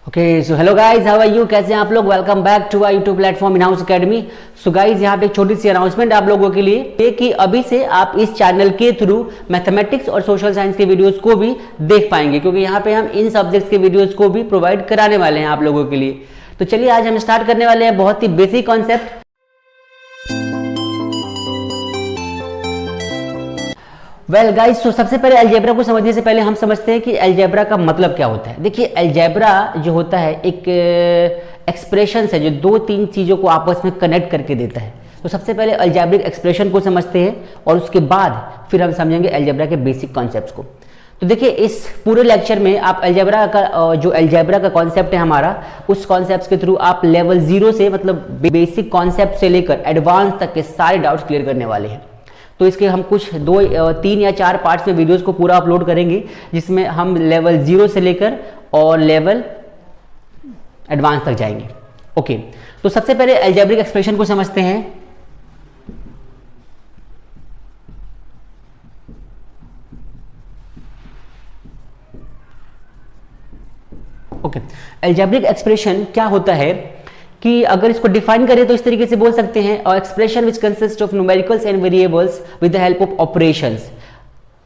Okay so hello guys, how are you? कैसे हैं आप लोग? Welcome back to our YouTube platform in house academy. So guys, यहाँ पे एक छोटी सी अनाउंसमेंट आप लोगों के लिए ये कि अभी से आप इस चैनल के थ्रू मैथमेटिक्स और सोशल साइंस के वीडियोस को भी देख पाएंगे, क्योंकि यहाँ पे हम इन सब्जेक्ट्स के वीडियोस को भी प्रोवाइड कराने वाले हैं आप लोगों के लिए। तो चलिए आज हम स्टार्ट करने वाले हैं बहुत ही बेसिक कॉन्सेप्ट। वेल गाइस, तो सबसे पहले अलजेब्रा को समझने से पहले हम समझते हैं कि अलजेब्रा का मतलब क्या होता है। देखिए, अलजेब्रा जो होता है एक एक्सप्रेशन है जो दो तीन चीज़ों को आपस में कनेक्ट करके देता है। तो सबसे पहले अलजेब्रिक एक्सप्रेशन को समझते हैं और उसके बाद फिर हम समझेंगे अलजेब्रा के बेसिक कॉन्सेप्ट्स को। तो देखिए, इस पूरे लेक्चर में आप अलजेब्रा का जो अलजेब्रा का कॉन्सेप्ट है हमारा, उस कॉन्सेप्ट के थ्रू आप लेवल 0 से मतलब बेसिक कॉन्सेप्ट से लेकर एडवांस तक के सारे डाउट्स क्लियर करने वाले हैं। तो इसके हम कुछ 3 या 4 पार्ट्स में वीडियोस को पूरा अपलोड करेंगे, जिसमें हम लेवल 0 से लेकर और लेवल एडवांस तक जाएंगे। ओके, तो सबसे पहले अलजेब्रिक एक्सप्रेशन को समझते हैं। ओके, अलजेब्रिक एक्सप्रेशन क्या होता है कि अगर इसको डिफाइन करें तो इस तरीके से बोल सकते हैं, और expression which consist of numericals and variables with the help of operations.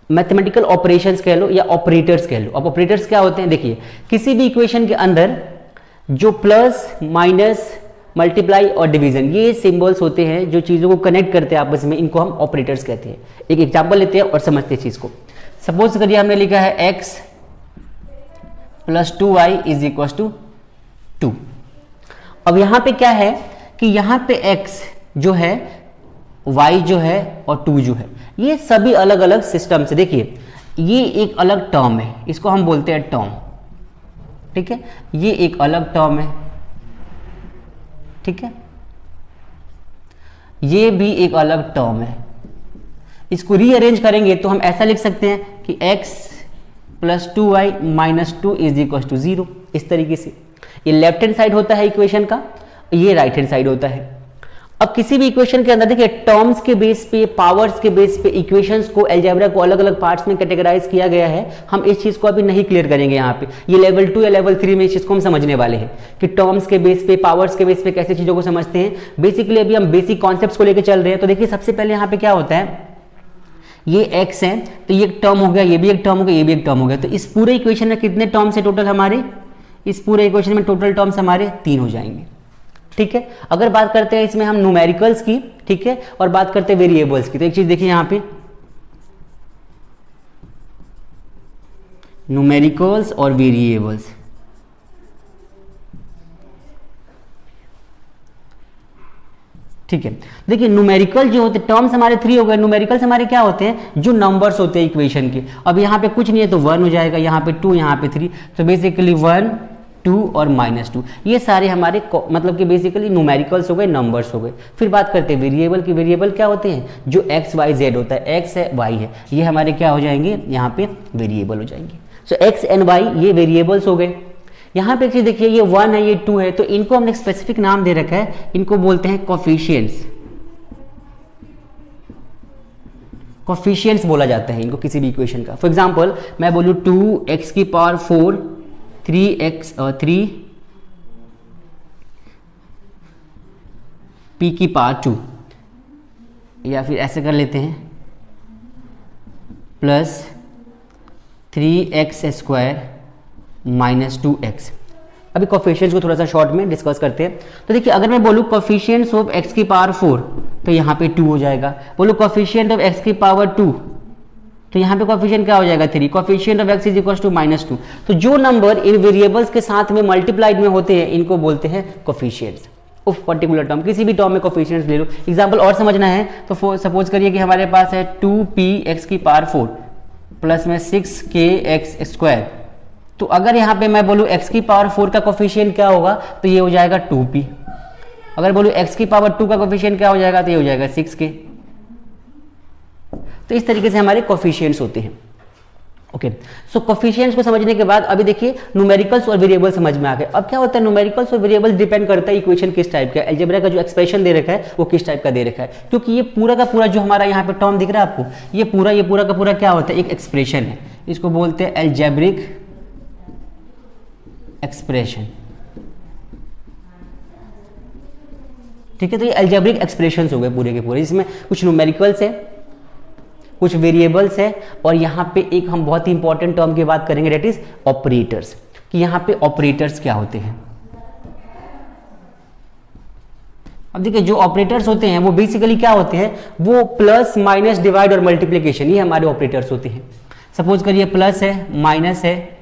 Mathematical operations कह लो या ऑपरेटर्स कह लो। अब ऑपरेटर्स क्या होते हैं? देखिए, किसी भी इक्वेशन के अंदर जो प्लस माइनस मल्टीप्लाई और डिवीजन, ये सिंबल्स होते हैं जो चीज़ों को कनेक्ट करते हैं आपस में, इनको हम ऑपरेटर्स कहते हैं। एक एग्जाम्पल लेते हैं और समझते हैं चीज़ को। सपोज करिए हमने लिखा है x + 2y = 2। अब यहां पे क्या है कि यहां पे x जो है, y जो है और 2 जो है, ये सभी अलग अलग सिस्टम से। देखिए, ये एक अलग टर्म है, इसको हम बोलते हैं टर्म, ठीक है। ये एक अलग टर्म है, ठीक है। ये भी एक अलग टर्म है। इसको रीअरेंज करेंगे तो हम ऐसा लिख सकते हैं कि x + 2y - 2 = 0। इस तरीके से ये लेफ्ट हैंड साइड होता है इक्वेशन का, ये राइट हैंड साइड होता है। अब किसी भी इक्वेशन के अंदर देखिए, टर्म्स के बेस पे, पावर्स के बेस पे इक्वेशंस को, अलजेब्रा को अलग अलग पार्ट्स में कैटेगराइज किया गया है। हम इस चीज को अभी नहीं क्लियर करेंगे यहाँ पे। ये लेवल 2 या लेवल 3 में इस चीज को हम समझने वाले हैं कि टर्म्स के बेस पे, पावर्स के बेस पे कैसे चीजों को समझते हैं। बेसिकली अभी हम बेसिक कॉन्सेप्ट्स को लेकर चल रहे हैं। तो देखिए, सबसे पहले यहाँ पे क्या होता है, ये x है तो ये एक टर्म हो गया, ये भी एक टर्म हो गया, ये भी एक टर्म हो गया। तो इस पूरे इक्वेशन में कितने टर्म्स है टोटल हमारे? इस पूरे इक्वेशन में टोटल टर्म्स हमारे 3 हो जाएंगे, ठीक है। अगर बात करते हैं इसमें हम न्यूमेरिकल्स की, ठीक है, और बात करते हैं वेरिएबल्स की, तो एक चीज देखिए यहां पे, न्यूमेरिकल्स और वेरिएबल्स। ठीक है, देखिए न्यूमेरिकल जो होते टर्म्स हमारे 3 हो गए। न्यूमेरिकल्स हमारे क्या होते हैं? जो नंबर्स होते हैं इक्वेशन के। अब यहाँ पे कुछ नहीं है तो 1 हो जाएगा, यहाँ पे 2, यहाँ पे 3, तो बेसिकली 1, 2 और -2, ये सारे हमारे मतलब कि बेसिकली न्यूमेरिकल्स हो गए, नंबर्स हो गए। फिर बात करते हैं वेरिएबल की। वेरिएबल क्या होते हैं? जो x, y, z होता है, x है, y है, ये हमारे क्या हो जाएंगे? यहाँ पे वेरिएबल हो जाएंगे। सो x एंड y ये वेरिएबल्स हो गए। यहाँ पे एक चीज देखिए, ये 1 है, ये 2 है, तो इनको हमने स्पेसिफिक नाम दे रखा है, इनको बोलते हैं कोफिशिएंट्स। कोफिशिएंट्स बोला जाता है इनको किसी भी इक्वेशन का। फॉर एग्जांपल मैं बोलूँ 2x⁴ 3 p⁴2, या फिर ऐसे कर लेते हैं +3x² - 2x। अभी कोफिशिएंट्स को थोड़ा सा शॉर्ट में डिस्कस करते हैं। तो देखिए, अगर मैं बोलूँ कोफिशिएंट्स ऑफ x⁴ तो यहाँ पे 2 हो जाएगा। बोलूँ कोफिशिएंट ऑफ x⁴2 तो यहाँ पे कोफिशिएंट क्या हो जाएगा? 3। Coefficient of x = -2। तो जो नंबर इन वेरिएबल्स के साथ में मल्टीप्लाइड में होते हैं, इनको बोलते हैं कोफिशिएंट्स ऑफ पर्टिकुलर टर्म। किसी भी टर्म में कोफिशिएंट्स ले लो। एग्जांपल और समझना है तो सपोज करिए कि हमारे पास है 2px⁴ प्लस में 6kx²। तो अगर यहाँ पे मैं बोलूँ x⁴ का कोफिशिएंट क्या होगा, तो ये हो जाएगा 2p। अगर बोलूँ x⁴2 का कोफिशिएंट क्या हो जाएगा, तो ये हो जाएगा 6k। तो इस तरीके से हमारे कोफिशिएंट्स होते हैं। ओके, सो कोफिशिएंट्स को समझने के बाद अभी देखिए न्यूमेरिकल्स और वेरिएबल समझ में आ गए। अब क्या होता है, न्यूमेरिकल्स और वेरिएबल्स डिपेंड करता है इक्वेशन किस टाइप का है, अलजेब्रा का जो एक्सप्रेशन दे रखा है वो किस टाइप का दे रखा है। क्योंकि ये पूरा का पूरा जो हमारा यहाँ पे टर्म दिख रहा है आपको, ये पूरा का पूरा क्या होता है? एक एक्सप्रेशन है। इसको बोलते हैं अलजेब्रिक एक्सप्रेशन। ठीक है, तो ये अलजेब्रिक एक्सप्रेशंस हो गए पूरे के पूरे, जिसमें कुछ न्यूमेरिकल्स है, कुछ वेरिएबल्स है, और यहाँ पे एक हम बहुत ही इंपॉर्टेंट टर्म की बात करेंगे, डेट इज ऑपरेटर्स, कि यहाँ पे ऑपरेटर्स क्या होते हैं। अब देखिए जो ऑपरेटर्स होते हैं वो बेसिकली क्या होते हैं, वो प्लस माइनस डिवाइड और मल्टीप्लिकेशन, ये हमारे ऑपरेटर्स होते हैं। सपोज करिए प्लस है, माइनस है,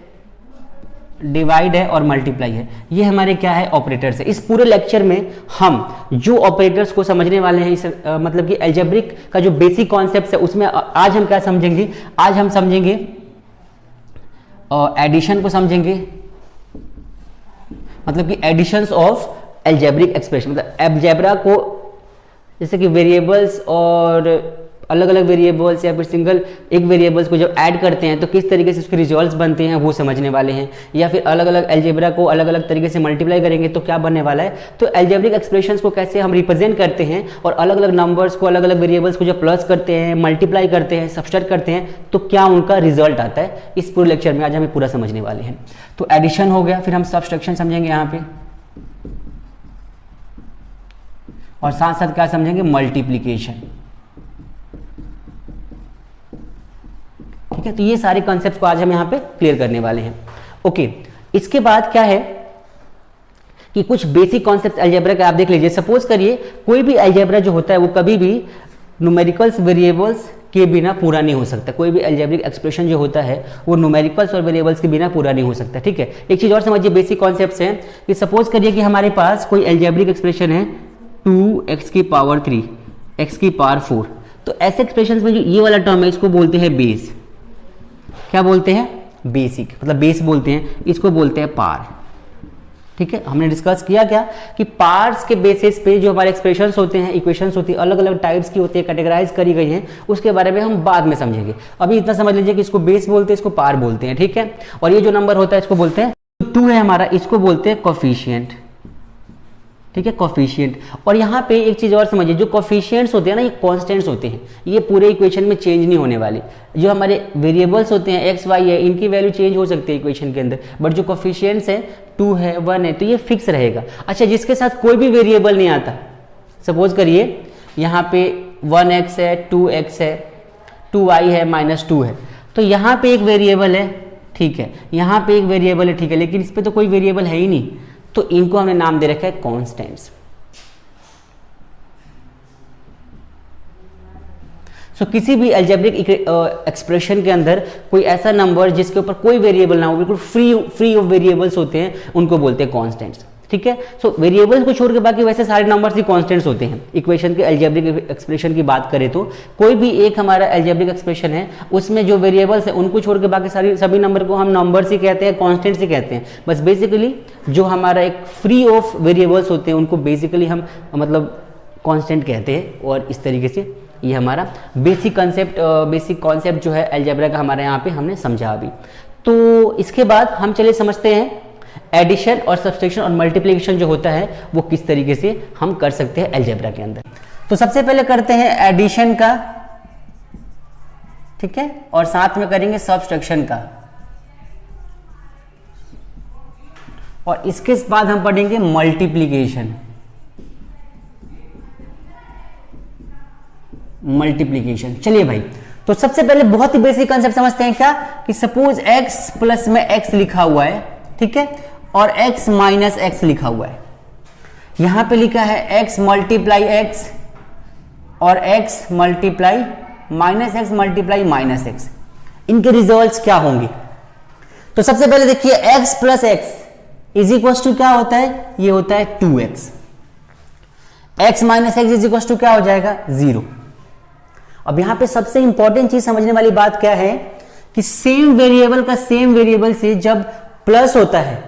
डिवाइड है और मल्टीप्लाई है, ये हमारे क्या है, ऑपरेटर्स है। इस पूरे लेक्चर में हम जो ऑपरेटर्स को समझने वाले हैं, इस मतलब कि अलजेब्रिक का जो बेसिक कॉन्सेप्ट है, उसमें आज हम क्या समझेंगे, आज हम समझेंगे एडिशन को समझेंगे, मतलब कि एडिशंस ऑफ अलजेब्रिक एक्सप्रेशन, मतलब अलजेब्रा को जैसे कि वेरिएबल्स और अलग अलग वेरिएबल्स या फिर सिंगल एक वेरिएबल्स को जब ऐड करते हैं तो किस तरीके से उसके रिजल्ट्स बनते हैं वो समझने वाले हैं, या फिर अलग अलग अलजेब्रा को अलग अलग तरीके से मल्टीप्लाई करेंगे तो क्या बनने वाला है, तो अलजेब्रिक एक्सप्रेशंस को कैसे हम रिप्रेजेंट करते हैं, और अलग अलग नंबर्स को, अलग अलग वेरिएबल्स को जब प्लस करते हैं, मल्टीप्लाई करते हैं, सब्सट्रैक्ट करते हैं, तो क्या उनका रिजल्ट आता है, इस पूरे लेक्चर में आज हमें पूरा समझने वाले हैं। तो एडिशन हो गया, फिर हम सब्सट्रैक्शन समझेंगे यहाँ पे, और साथ साथ क्या समझेंगे, मल्टीप्लिकेशन। ठीक है, तो ये सारे कॉन्सेप्ट्स को आज हम यहाँ पे क्लियर करने वाले हैं। ओके, इसके बाद क्या है कि कुछ बेसिक कॉन्सेप्ट्स अलजेब्रा के आप देख लीजिए। सपोज करिए कोई भी अलजेब्रा जो होता है वो कभी भी न्यूमेरिकल्स वेरिएबल्स के बिना पूरा नहीं हो सकता। कोई भी अलजेब्रिक एक्सप्रेशन जो होता है वो न्यूमेरिकल्स और वेरिएबल्स के बिना पूरा नहीं हो सकता। ठीक है, एक चीज और समझिए, बेसिक कॉन्सेप्ट्स हैं कि सपोज करिए कि हमारे पास कोई अलजेब्रिक एक्सप्रेशन है 2x की पावर 3, x की पावर 4, तो ऐसे एक्सप्रेशंस में जो ये वाला टर्म है इसको बोलते हैं बेस। क्या बोलते हैं, बेसिक, मतलब बेस बोलते हैं, इसको बोलते हैं पार। ठीक है, हमने डिस्कस किया क्या कि पार्स के बेसिस पे जो हमारे एक्सप्रेशंस होते हैं, इक्वेशंस होती है, अलग अलग टाइप्स की होती है, कैटेगराइज करी गई हैं, उसके बारे में हम बाद में समझेंगे। अभी इतना समझ लीजिए कि इसको बेस बोलते हैं, इसको पार बोलते हैं। ठीक है, और ये जो नंबर होता है इसको बोलते हैं 2 है हमारा, इसको बोलते हैं कोफिशिएंट। ठीक है, कोफिशिएंट। और यहाँ पे एक चीज और समझिए, जो कोफिशिएंट्स होते हैं ना, ये कांस्टेंट्स होते हैं, ये पूरे इक्वेशन में चेंज नहीं होने वाली। जो हमारे वेरिएबल्स होते हैं एक्स वाई है, इनकी वैल्यू चेंज हो सकती है इक्वेशन के अंदर, बट जो कोफिशिएंट्स है 2 है 1 है, तो ये फिक्स रहेगा। अच्छा, जिसके साथ कोई भी वेरिएबल नहीं आता, सपोज करिए यहाँ पे 1x है, 2x है, 2y है, -2 है, तो यहाँ पे एक वेरिएबल है, ठीक है, यहाँ पे एक वेरिएबल है, ठीक है, लेकिन इस पे तो कोई वेरिएबल है ही नहीं, तो इनको हमने नाम दे रखा है कांस्टेंट्स। सो किसी भी अलजेब्रिक एक्सप्रेशन के अंदर कोई ऐसा नंबर जिसके ऊपर कोई वेरिएबल ना हो, बिल्कुल फ्री ऑफ वेरिएबल्स होते हैं, उनको बोलते हैं कांस्टेंट्स। ठीक है, सो वेरिएबल्स को छोड़ के बाकी वैसे सारे नंबर्स ही कांस्टेंट्स होते हैं। इक्वेशन के अलजेब्रिक एक्सप्रेशन की बात करें तो कोई भी एक हमारा अलजेब्रिक एक्सप्रेशन है, उसमें जो वेरिएबल्स है उनको छोड़ के बाकी सभी नंबर को हम नंबर्स ही कहते हैं, कांस्टेंट्स ही कहते हैं। बस बेसिकली जो हमारा एक फ्री ऑफ वेरिएबल्स होते हैं उनको बेसिकली हम मतलब कांस्टेंट कहते हैं। और इस तरीके से ये हमारा बेसिक कॉन्सेप्ट जो है अलजेब्रा का हमारे यहाँ पे हमने समझा अभी। तो इसके बाद हम चलिए समझते हैं एडिशन और सब्सट्रैक्शन और मल्टीप्लिकेशन जो होता है वो किस तरीके से हम कर सकते हैं अलजेब्रा के अंदर। तो सबसे पहले करते हैं एडिशन का, ठीक है, और साथ में करेंगे सब्सट्रैक्शन का, और इसके बाद हम पढ़ेंगे मल्टीप्लिकेशन। चलिए भाई, तो सबसे पहले बहुत ही बेसिक कंसेप्ट समझते हैं क्या कि सपोज x प्लस में x लिखा हुआ है, ठीक है, और x माइनस x लिखा हुआ है। यहां पे लिखा है x मल्टीप्लाई x और x multiply minus x multiply minus x। इनके रिजल्ट्स क्या होंगे? तो सबसे पहले देखिए x plus x is equal to क्या होता है, ये होता है 2x। x minus x is equal to क्या हो जाएगा, 0। अब यहां पे सबसे इंपॉर्टेंट चीज समझने वाली बात क्या है कि सेम वेरिएबल का सेम वेरिएबल से जब प्लस होता है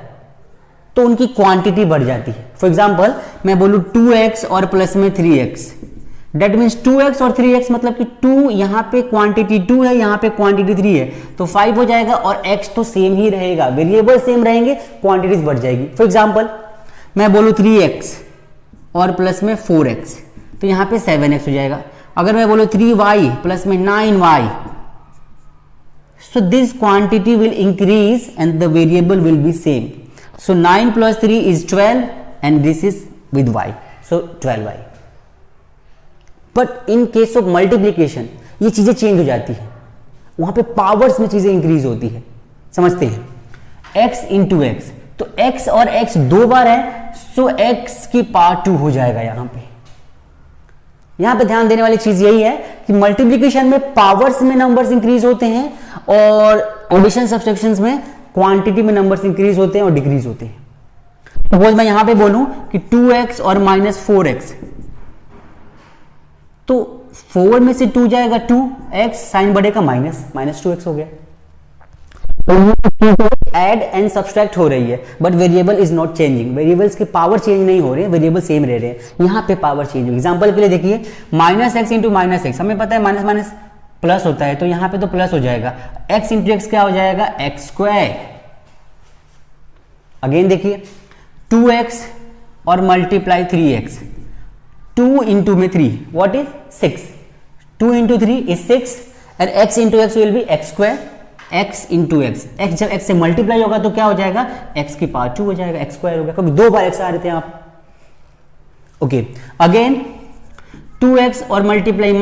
तो उनकी क्वांटिटी बढ़ जाती है। फॉर एग्जांपल मैं बोलूं 2x और प्लस में 3x, डेट मीन्स 2x और 3x मतलब कि 2 यहां पे क्वांटिटी 2 है, यहां पे क्वांटिटी 3 है, तो 5 हो जाएगा और x तो सेम ही रहेगा, वेरिएबल सेम रहेंगे, क्वांटिटीज बढ़ जाएगी। फॉर एग्जांपल मैं बोलूं 3x और प्लस में 4x, तो यहां पे 7x हो जाएगा। अगर मैं बोलूं 3y प्लस में 9y, so this quantity will increase and the variable will be same. So 9 plus 3 is 12 and this is with y. So 12y. But in case of multiplication ये चीजें चेंज हो जाती है, वहां पे पावर्स में चीजें इंक्रीज होती है. समझते हैं? x इंटू एक्स, तो x और x दो बार है, सो x की पावर 2 हो जाएगा. यहां पे ध्यान देने वाली चीज यही है कि मल्टीप्लिकेशन में पावर्स में नंबर्स इंक्रीज होते हैं और एडिशन सब्सट्रैक्शंस में क्वांटिटी में नंबर्स इंक्रीज होते हैं और डिक्रीज होते हैं. सपोज मैं यहां पे बोलूं कि 2x और माइनस 4x, तो 4 में से 2 जाएगा 2x, साइन बढ़ेगा माइनस 2x हो गया. एड एंड सब्सट्रैक्ट हो रही है, but variable is not changing. Variables की पावर चेंज नहीं हो रही है, वेरिएबल सेम रह रहे हैं. यहां पे पावर चेंज होगी. एग्जांपल के लिए देखिए, minus x into minus x, हमें पता है माइनस माइनस प्लस होता है, तो यहां पे तो प्लस हो जाएगा. एक्स इंटू एक्स क्या हो जाएगा? X square. अगेन देखिए 2x और मल्टीप्लाई 3x, 2 इंटू में 3 what is 6, 2 into 3 is 6 and x into x will be x square. x into x, x जब x से मल्टीप्लाई होगा तो क्या हो जाएगा? x की पावर 2 हो जाएगा, एक्स स्क्वायर हो गया, क्योंकि दो बार x आ रहे थे आप. ओके, अगेन 2x और मल्टीप्लाई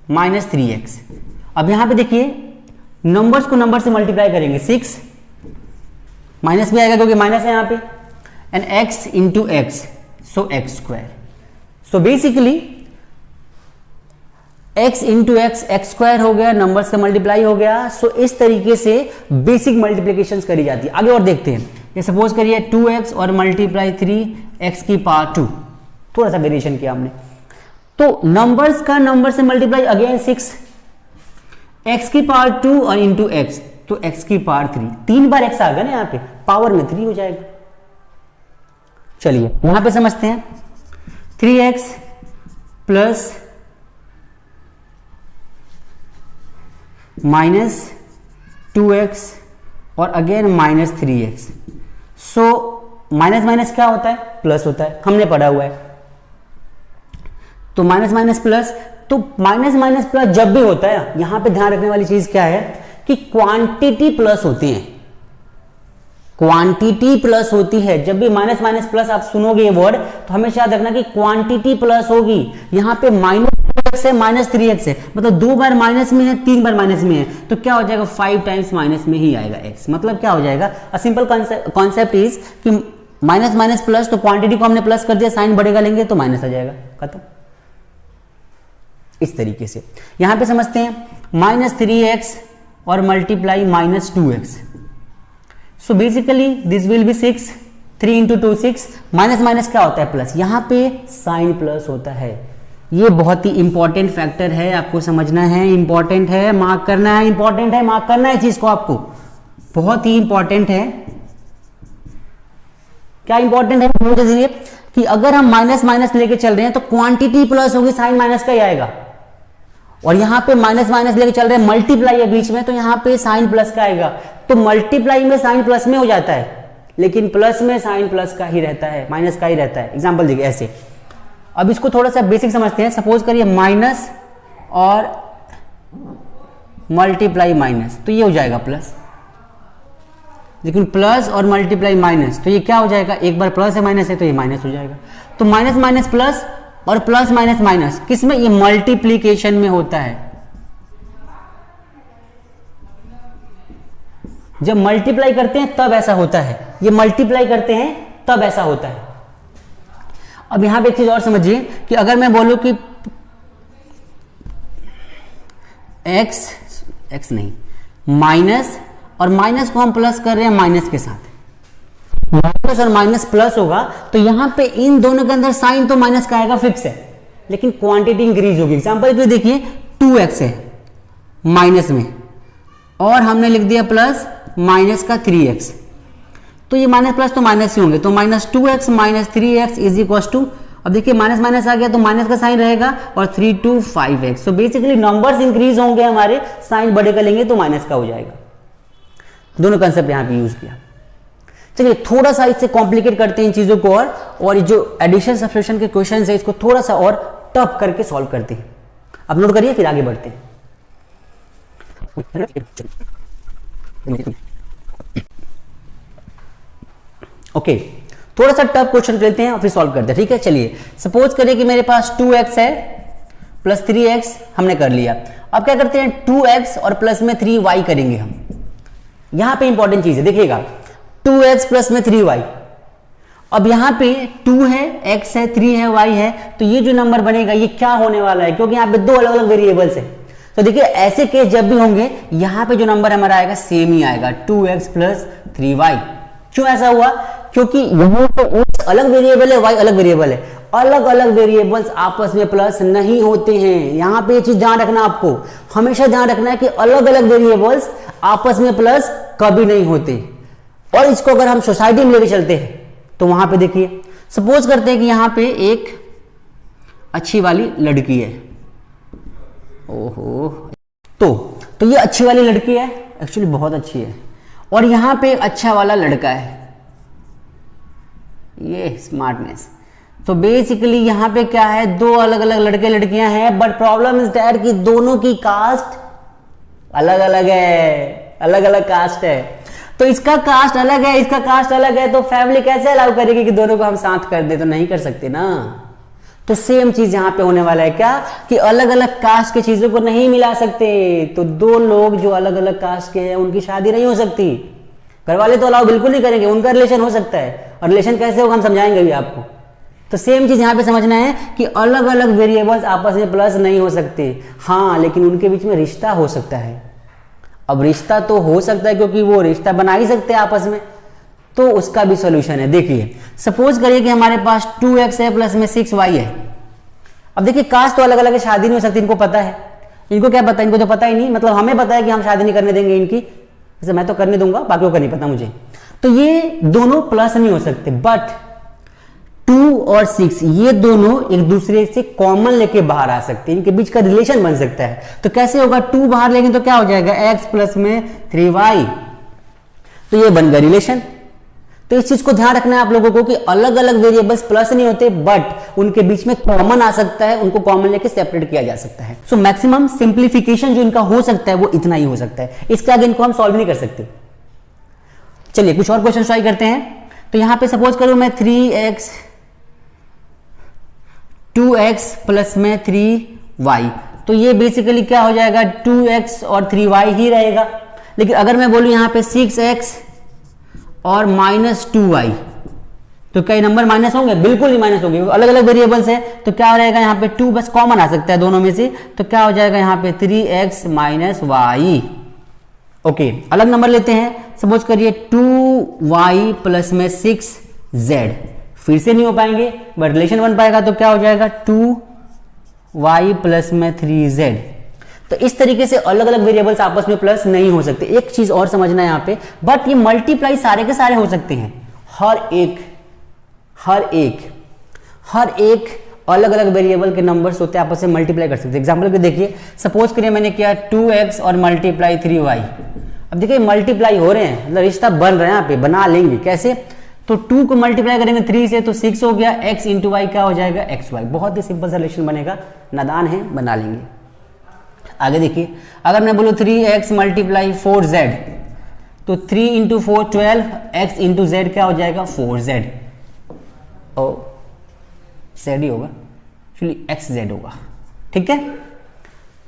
माइनस 3x. अब यहां पे देखिए नंबर्स को नंबर से मल्टीप्लाई करेंगे, 6 माइनस भी आएगा क्योंकि माइनस है यहां पे, and x into x, so x square. So basically x into x x square हो गया, नंबर्स का मल्टीप्लाई हो गया. सो इस तरीके से बेसिक मल्टीप्लिकेशंस करी जाती है. आगे और देखते हैं. ये सपोज करिए 2x और मल्टीप्लाई 3x की पावर 2, थोड़ा सा वेरिएशन किया हमने, तो नंबर्स का नंबर से मल्टीप्लाई अगेन 6, x की पावर 2 और इंटू एक्स, तो x की पावर 3, 3 बार x आ गया ना यहाँ पे, पावर में 3 हो जाएगा. चलिए यहां पे समझते हैं. 3x प्लस माइनस 2x और again minus 3x. So minus minus क्या होता है? प्लस होता है, हमने पढ़ा हुआ है. तो माइनस माइनस प्लस, तो माइनस माइनस प्लस जब भी होता है, यहां पे ध्यान रखने वाली चीज क्या है कि क्वांटिटी प्लस होती है. क्वांटिटी प्लस होती है. जब भी माइनस माइनस प्लस आप सुनोगे ये वर्ड, तो हमेशा याद रखना कि क्वांटिटी प्लस होगी. यहां पे माइनस है, माइनस 3x है, मतलब 2 बार माइनस में है, 3 बार माइनस में है, तो क्या हो जाएगा? 5 टाइम्स माइनस में ही आएगा x. मतलब क्या हो जाएगा? अ सिंपल कॉन्सेप्ट इज कि माइनस माइनस प्लस, तो क्वांटिटी को हमने प्लस कर दिया, साइन बढ़ेगा लेंगे तो माइनस आ जाएगा, खत्म. इस तरीके से यहां पे समझते हैं. माइनस 3x और multiply minus 2x, so basically this will be 6, 3 into 2 6, minus minus क्या होता है? प्लस. यहां पे साइन प्लस होता है. ये बहुत ही इंपॉर्टेंट फैक्टर है, आपको समझना है, इंपॉर्टेंट है, मार्क करना है, इंपॉर्टेंट है, मार्क करना है चीज को आपको, बहुत ही इंपॉर्टेंट है. क्या इंपॉर्टेंट है? कि अगर हम माइनस माइनस लेके चल रहे हैं तो क्वांटिटी प्लस होगी, साइन माइनस का ही आएगा. और यहां पे माइनस माइनस लेके चल रहे हैं, मल्टीप्लाई है बीच में, तो यहां पे साइन प्लस का आएगा. तो मल्टीप्लाई में साइन प्लस में हो जाता है, लेकिन प्लस में साइन प्लस का ही रहता है, माइनस का ही रहता है. एग्जांपल देखिए ऐसे. अब इसको थोड़ा सा बेसिक समझते हैं. सपोज करिए माइनस और मल्टीप्लाई माइनस, तो ये हो जाएगा प्लस. लेकिन प्लस और मल्टीप्लाई माइनस, तो ये क्या हो जाएगा? एक बार प्लस है माइनस है तो ये माइनस हो जाएगा. तो माइनस माइनस प्लस और प्लस माइनस माइनस किसमें? ये मल्टीप्लीकेशन में होता है. जब मल्टीप्लाई करते हैं तब ऐसा होता है, ये मल्टीप्लाई करते हैं तब ऐसा होता है. अब यहां पे एक चीज और समझिए कि अगर मैं बोलूं कि x नहीं, माइनस और माइनस को हम प्लस कर रहे हैं माइनस के साथ, माइनस और माइनस प्लस होगा, तो यहां पे इन दोनों के अंदर साइन तो माइनस का आएगा, फिक्स है, लेकिन क्वांटिटी इंक्रीज होगी. एग्जांपल के लिए देखिए 2x है माइनस में और हमने लिख दिया प्लस माइनस का 3x, तो ये माइनस प्लस तो माइनस ही होंगे, तो minus 2x minus 3x is equal to, अब देखिए माइनस माइनस आ गया तो माइनस का साइन रहेगा और 3 to 5x. So basically numbers increase होंगे हमारे, साइन बढ़ेगा लेंगे तो माइनस का हो जाएगा. दोनों कंसेप्ट यहां पे यूज किया. चलिए थोड़ा सा इससे कॉम्प्लिकेट करते हैं इन चीजों को और जो एडिशन सब्सट्रैक्शन के क्वेश्चन है इसको थोड़ा सा और टफ करके सॉल्व करते हैं. अब नोट करिए फिर आगे बढ़ते हैं. ओके, थोड़ा सा टफ क्वेश्चन लेते हैं और फिर सॉल्व करते हैं, ठीक है। चलिए सपोज करें कि मेरे पास 2x है प्लस 3x हमने कर लिया। अब क्या करते हैं 2x और प्लस में 3y करेंगे हम। यहां पे इंपॉर्टेंट चीज है, देखिएगा 2x प्लस में 3y। अब यहां पे 2 है, x है, 3 है, y है, तो ये जो नंबर बनेगा ये क्या होने वाला है, क्योंकि यहां पे दो अलग अलग वेरिएबल्स है। तो देखिए ऐसे केस जब भी होंगे यहां पे जो नंबर हमारा आएगा सेम ही आएगा, 2x प्लस 3y। क्यों ऐसा हुआ, क्योंकि यहाँ पे x अलग वेरिएबल है, y अलग वेरिएबल है। अलग अलग वेरिएबल्स आपस में प्लस नहीं होते हैं। यहां पे ये चीज ध्यान रखना, आपको हमेशा ध्यान रखना है कि अलग अलग वेरिएबल्स आपस में प्लस कभी नहीं होते। और इसको अगर हम सोसाइटी में लेके चलते हैं तो वहां पे देखिए, सपोज करते हैं कि यहां पे एक अच्छी वाली लड़की है, ओहो, तो ये अच्छी वाली लड़की है, एक्चुअली बहुत अच्छी है, और यहां पे एक अच्छा वाला लड़का है, ये स्मार्टनेस। तो बेसिकली यहां पे क्या है, दो अलग अलग लड़के लड़कियां हैं, बट प्रॉब्लम इज दैट कि दोनों की कास्ट अलग अलग है, अलग अलग कास्ट है। तो इसका कास्ट अलग है, इसका कास्ट अलग है, तो फैमिली कैसे अलाउ करेगी कि दोनों को हम साथ कर दे, तो नहीं कर सकते ना। तो सेम चीज यहां पे होने वाला है, क्या कि अलग अलग कास्ट के चीजों को नहीं मिला सकते। तो दो लोग जो अलग अलग कास्ट के हैं उनकी शादी नहीं हो सकती, घर वाले तो अलाउ बिल्कुल नहीं करेंगे, उनका रिलेशन हो सकता है, और रिलेशन कैसे होगा हम समझाएंगे भी आपको। तो सेम चीज यहां पे समझना है कि अलग अलग वेरिएबल्स आपस में प्लस नहीं हो सकते, हाँ, लेकिन उनके बीच में रिश्ता हो सकता है। अब रिश्ता तो हो सकता है क्योंकि वो रिश्ता बना ही सकते हैं आपस में, तो उसका भी सॉल्यूशन है। देखिए सपोज करिए कि हमारे पास 2x है प्लस में 6y है। अब देखिए कास्ट तो अलग अलग है, शादी नहीं हो सकती, इनको पता है। इनको क्या पता, इनको तो पता ही नहीं, मतलब हमें पता है कि हम शादी नहीं करने देंगे इनकी, जैसे मैं तो करने दूंगा, बाकियों का नहीं पता मुझे। तो ये दोनों प्लस नहीं हो सकते, बट 2 और 6 ये दोनों एक दूसरे से कॉमन लेके बाहर आ सकते हैं, इनके बीच का रिलेशन बन सकता है। तो कैसे होगा, 2 बाहर लेंगे तो क्या हो जाएगा, x प्लस में 3y, तो ये बन गया रिलेशन। तो इस चीज को ध्यान रखना है आप लोगों को कि अलग अलग वेरिएबल्स प्लस नहीं होते, बट उनके बीच में कॉमन आ सकता है, उनको कॉमन लेके सेपरेट किया जा सकता है। सो मैक्सिमम सिंप्लीफिकेशन जो इनका हो सकता है वो इतना ही हो सकता है, इसके आगे इनको हम सॉल्व नहीं कर सकते। चलिए कुछ और क्वेश्चन ट्राई करते हैं। तो यहां पे सपोज करो मैं 2x प्लस में 3y, तो ये बेसिकली क्या हो जाएगा, 2x और 3y ही रहेगा। लेकिन अगर मैं बोलूं यहां पे 6x और -2y, तो कई नंबर माइनस होंगे, बिल्कुल ही माइनस होंगे, अलग अलग वेरिएबल्स है। तो क्या रहेगा यहाँ पे 2 बस कॉमन आ सकता है दोनों में से, तो क्या हो जाएगा यहाँ पे 3x माइनस y। ओके, अलग नंबर लेते हैं, सपोज करिए 2y प्लस में 6z, फिर से नहीं हो पाएंगे बट रिलेशन बन पाएगा, तो क्या हो जाएगा 2y प्लस में 3z। तो इस तरीके से अलग अलग वेरिएबल्स आपस में प्लस नहीं हो सकते। एक चीज और समझना है यहाँ पे, बट ये मल्टीप्लाई सारे के सारे हो सकते हैं, हर एक अलग अलग वेरिएबल के नंबर्स होते हैं, आपस में मल्टीप्लाई कर सकते हैं। एग्जांपल के देखिए, सपोज करिए मैंने किया 2x और मल्टीप्लाई 3y। अब देखिए मल्टीप्लाई हो रहे हैं, मतलब रिश्ता बन रहा है, यहाँ पे बना लेंगे कैसे, तो 2 को मल्टीप्लाई करेंगे 3 से तो 6 हो गया, x इंटू वाई क्या हो जाएगा xy। बहुत ही सिंपल सा रिलेशन बनेगा, नादान है बना लेंगे। आगे देखिए, अगर मैं बोलूँ 3x मल्टीप्लाई 4z, तो 3 इंटू 4 12, x इंटू जेड क्या हो जाएगा 4z, ओ z ही होगा, एक्चुअली xz होगा, ठीक है।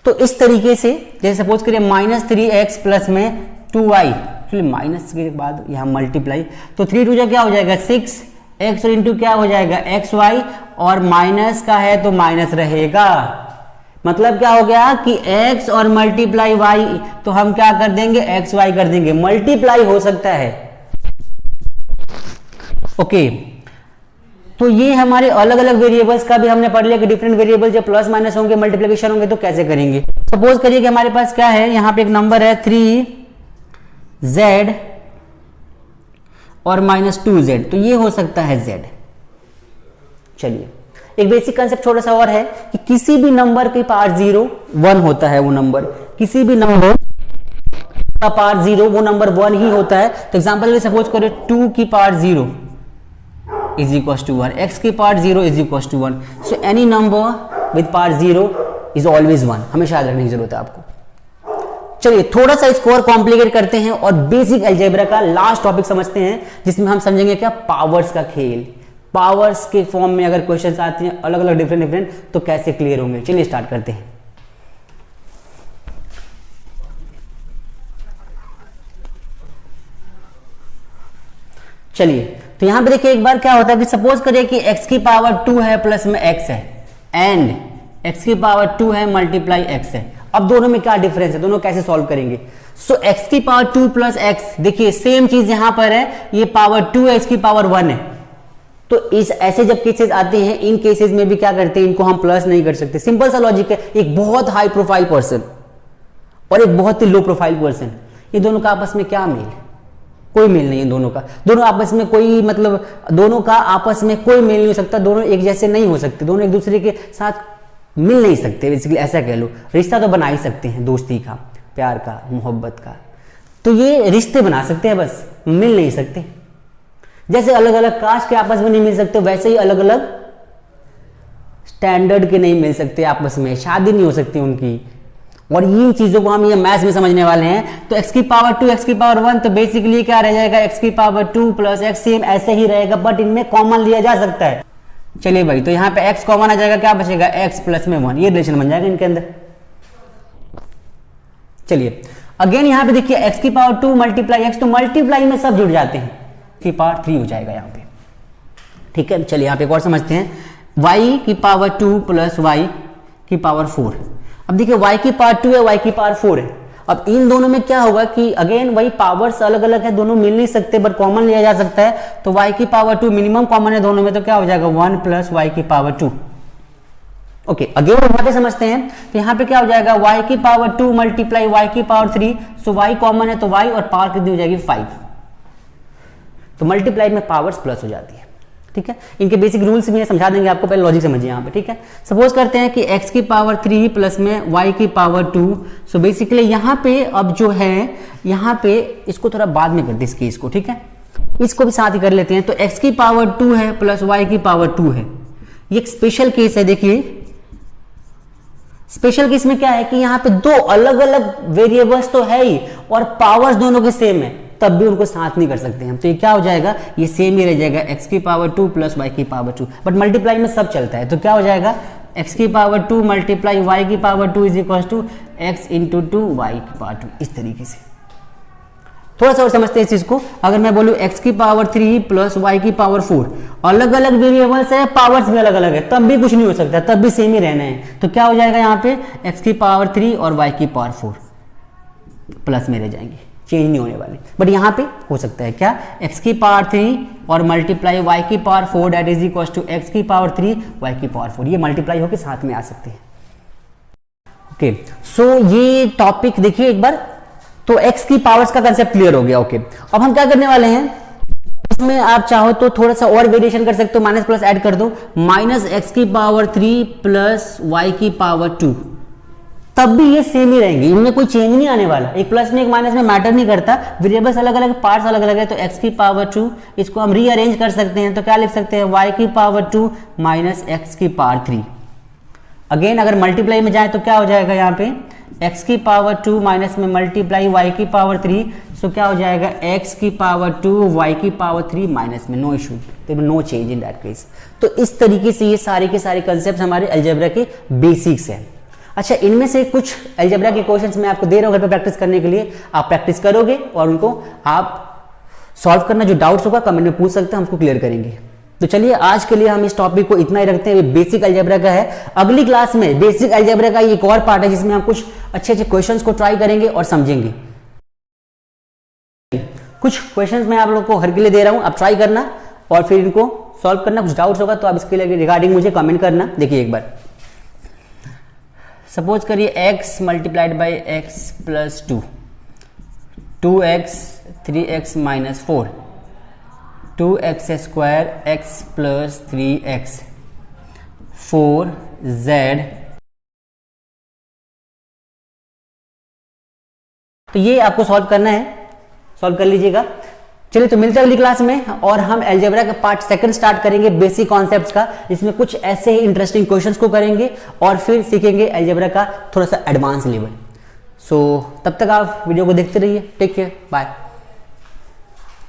तो इस तरीके से जैसे सपोज करिए -3x प्लस में 2y, एक्चुअली माइनस के बाद यहाँ मल्टीप्लाई, तो 3 2 क्या हो जाएगा 6, x और इंटू क्या हो जाएगा xy, और माइनस का है तो माइनस रहेगा। मतलब क्या हो गया कि x और मल्टीप्लाई y, तो हम क्या कर देंगे xy कर देंगे, मल्टीप्लाई हो सकता है। ओके, तो ये हमारे अलग अलग वेरिएबल्स का भी हमने पढ़ लिया कि डिफरेंट वेरिएबल जब प्लस माइनस होंगे, मल्टीप्लिकेशन होंगे, तो कैसे करेंगे। सपोज करिए कि हमारे पास क्या है, यहाँ पे एक नंबर है 3z और -2z, तो ये हो सकता है z। चलिए एक बेसिक कंसेप्ट छोटा सा और है कि किसी भी नंबर की पावर 0 1 होता है, वो नंबर किसी भी नंबर का पावर 0 वो नंबर 1 ही होता है। तो एग्जांपल में सपोज करें 2 की power 0 is equal to 1, x की power 0 is equal to 1। So any number with power 0 is always 1, हमेशा याद रखने की जरूरत है आपको। चलिए थोड़ा सा इसको और कॉम्प्लिकेट करते हैं और बेसिक अलजेब्रा का लास्ट टॉपिक समझते हैं, जिसमें हम समझेंगे क्या, पावर्स का खेल। पावर्स के फॉर्म में अगर क्वेश्चंस आते हैं अलग अलग डिफरेंट तो कैसे क्लियर होंगे। चलिए स्टार्ट करते हैं। चलिए तो यहां पे देखिए एक बार क्या होता है कि सपोज करिए कि x की पावर 2 है प्लस में x है एंड x की पावर 2 है मल्टीप्लाई x है। अब दोनों में क्या डिफरेंस है, दोनों कैसे सॉल्व करेंगे। सो x की पावर 2 प्लस x, देखिए सेम चीज यहां पर है, ये पावर 2 है, x की पावर 1 है। तो इस ऐसे जब केसेस आते हैं, इन केसेस में भी क्या करते हैं, इनको हम प्लस नहीं कर सकते। सिंपल सा लॉजिक है, एक बहुत हाई प्रोफाइल पर्सन और एक बहुत ही लो प्रोफाइल पर्सन, ये दोनों का आपस में क्या मेल, कोई मेल नहीं है दोनों का। दोनों आपस में कोई मतलब, दोनों का आपस में कोई मेल नहीं हो सकता, दोनों एक जैसे नहीं हो सकते, दोनों एक दूसरे के साथ मिल नहीं सकते। बेसिकली ऐसा कह लो, रिश्ता तो बना ही सकते हैं, दोस्ती का, प्यार का, मोहब्बत का, तो ये रिश्ते बना सकते हैं, बस मिल नहीं सकते। जैसे अलग अलग कास्ट के आपस में नहीं मिल सकते, वैसे ही अलग अलग स्टैंडर्ड के नहीं मिल सकते आपस में, शादी नहीं हो सकती उनकी। और इन चीजों को हम ये मैथ्स में समझने वाले हैं। तो x की पावर 2 x की पावर 1, तो बेसिकली क्या रह जाएगा, x की पावर 2 प्लस x, सेम ऐसे ही रहेगा, बट इनमें कॉमन लिया जा सकता है। चलिए भाई, तो यहाँ पे x कॉमन आ जाएगा, क्या बचेगा, x प्लस में 1, ये रिलेशन बन जाएगा इनके अंदर। चलिए अगेन यहाँ पे देखिए x की पावर 2 मल्टीप्लाई x, तो मल्टीप्लाई में सब जुड़ जाते हैं, की पावर 3 हो जाएगा यहाँ पे। ठीक है, चलिए यहाँ पे एक और समझते हैं, y की पावर 2 प्लस y की पावर 4। अब देखिए y की पावर 2 है, y की पावर 4 है। अब इन दोनों में क्या होगा कि अगेन वही पावर्स अलग अलग है, दोनों मिल नहीं सकते, बट कॉमन लिया जा सकता है। तो y की पावर 2 मिनिमम कॉमन है दोनों में, तो क्या हो जाएगा 1 प्लस y की पावर 2। ओके, अगेन यहाँ पे समझते हैं, तो यहाँ पे क्या हो जाएगा, y की पावर 2 मल्टीप्लाई y की पावर 3। सो y कॉमन है तो y और पावर कितनी हो जाएगी 5। तो मल्टीप्लाई में पावर्स प्लस हो जाती है। ठीक है, इनके बेसिक रूल्स भी है, समझा देंगे आपको, पहले लॉजिक समझिए यहाँ पे। ठीक है, सपोज करते हैं कि x की पावर 3 प्लस में y की पावर 2। सो बेसिकली यहाँ पे अब जो है, यहाँ पे इसको थोड़ा बाद में कर दे इस केस को। ठीक है, इसको भी साथ ही कर लेते हैं। तो x की पावर 2 है प्लस y की पावर 2 है, ये एक स्पेशल केस है। देखिए स्पेशल केस में क्या है कि यहाँ पे दो अलग अलग वेरिएबल्स तो है ही और पावर्स दोनों के सेम है, तब भी उनको साथ नहीं कर सकते हम। तो ये क्या हो जाएगा, ये सेम ही रह जाएगा, x की पावर 2 प्लस y की पावर 2, बट मल्टीप्लाई में सब चलता है। तो क्या हो जाएगा, x की पावर 2 मल्टीप्लाई y की power 2 is equal to x into 2 y की पावर 2। इस तरीके से थोड़ा सा और समझते हैं इस चीज को। अगर मैं बोलूं x की पावर 3 प्लस y की पावर 4, अलग अलग वेरिएबल्स है, पावर्स भी अलग अलग है, तब भी कुछ नहीं हो सकता, तब भी सेम ही रहना है। तो क्या हो जाएगा यहाँ पे, x की पावर 3 और y की पावर 4 प्लस में रह जाएंगे, चेंज नहीं होने वाले। बट यहाँ पे हो सकता है क्या, x की पावर 3 और मल्टीप्लाई y की power 4 that is equal to x की पावर 3 y की पावर 4, ये मल्टीप्लाई होकर साथ में आ सकते हैं। ओके, सो ये टॉपिक देखिए एक बार। तो x की पावर्स का कंसेप्ट क्लियर हो गया। ओके, अब हम क्या करने वाले हैं, इसमें आप चाहो तो थोड़ा सा और वेरिएशन कर सकते हो, माइनस प्लस ऐड कर दो, माइनस x की पावर 3 प्लस y की पावर 2, तब भी ये सेम ही रहेंगे, इनमें कोई चेंज नहीं आने वाला। एक प्लस में एक माइनस में मैटर नहीं करता, वेरिएबल्स अलग अलग, पार्ट्स अलग अलग है। तो x की पावर 2 इसको हम रीअरेंज कर सकते हैं, तो क्या लिख सकते हैं, y की पावर 2 माइनस x की पावर 3। अगेन अगर मल्टीप्लाई में जाए तो क्या हो जाएगा, यहाँ पे x की पावर 2 माइनस में मल्टीप्लाई y की पावर 3, सो क्या हो जाएगा x की पावर 2 y की पावर 3 माइनस में, no issue, no change in that case. तो इस तरीके से ये सारे के सारे कंसेप्ट हमारे अलजेब्रा के बेसिक्स हैं। अच्छा, इनमें से कुछ अलजेब्रा के क्वेश्चंस मैं आपको दे रहा हूं घर पे प्रैक्टिस करने के लिए, आप प्रैक्टिस करोगे और उनको आप सॉल्व करना, जो डाउट्स होगा कमेंट में पूछ सकते हैं, हम उसको क्लियर करेंगे। तो चलिए आज के लिए हम इस टॉपिक को इतना ही रखते हैं, ये बेसिक अलजेब्रा का है। अगली क्लास में बेसिक अलजेब्रा का एक और पार्ट है जिसमें हम कुछ अच्छे अच्छे क्वेश्चंस को ट्राई करेंगे और समझेंगे। कुछ क्वेश्चंस मैं आप लोगों को हर के लिए दे रहा हूं, आप ट्राई करना और फिर इनको सॉल्व करना। कुछ डाउट्स होगा तो आप इसके लिए रिगार्डिंग मुझे कमेंट करना। देखिए एक बार, सपोज करिए x multiplied by x plus 2, 2x 3x minus 4, 2x square x plus 3x, 4z। तो ये आपको सॉल्व करना है, सॉल्व कर लीजिएगा। चलिए तो मिलते हैं अगली क्लास में और हम अलजेब्रा का पार्ट सेकंड स्टार्ट करेंगे, बेसिक कॉन्सेप्ट्स का। इसमें कुछ ऐसे ही इंटरेस्टिंग क्वेश्चंस को करेंगे और फिर सीखेंगे अलजेब्रा का थोड़ा सा एडवांस लेवल। सो तब तक आप वीडियो को देखते रहिए। Take care, bye.